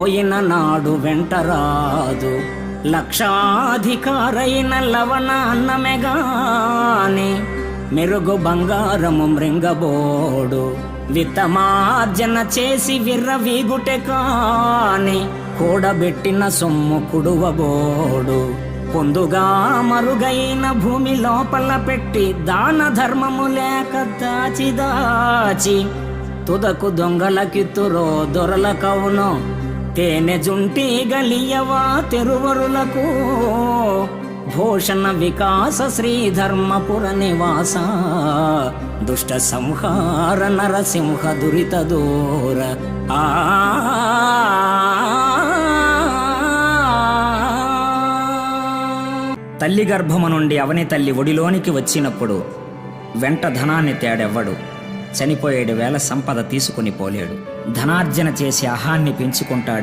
పోయిన నాడు వెంటరాదు లక్షాధికారైన లవణ అన్నమెగాని మెరుగు బంగారము మృంగబోడు విత్తమార్జన చేసి విర్రవీగుటె కాని కూడబెట్టిన సొమ్ము కుడువబోడు పొందుగా మరుగైన భూమి లోపల పెట్టి దాన ధర్మము లేక దాచి దాచి తుదకు దొంగలకిత్తురో దొరల కవును తేనె జుంటి గలియవా తెరువరులకు భూషణ వికాస శ్రీధర్మపుర నివాస దుష్ట సంహార నరసింహ దురిత దూర తల్లి గర్భము నుండి అవని తల్లి ఒడిలోనికి వచ్చినప్పుడు వెంట ధనాన్ని తేడెవ్వడు. చనిపోయేడు వేళ సంపద తీసుకుని పోలేడు. ధనార్జన చేసి అహాన్ని పెంచుకుంటాడే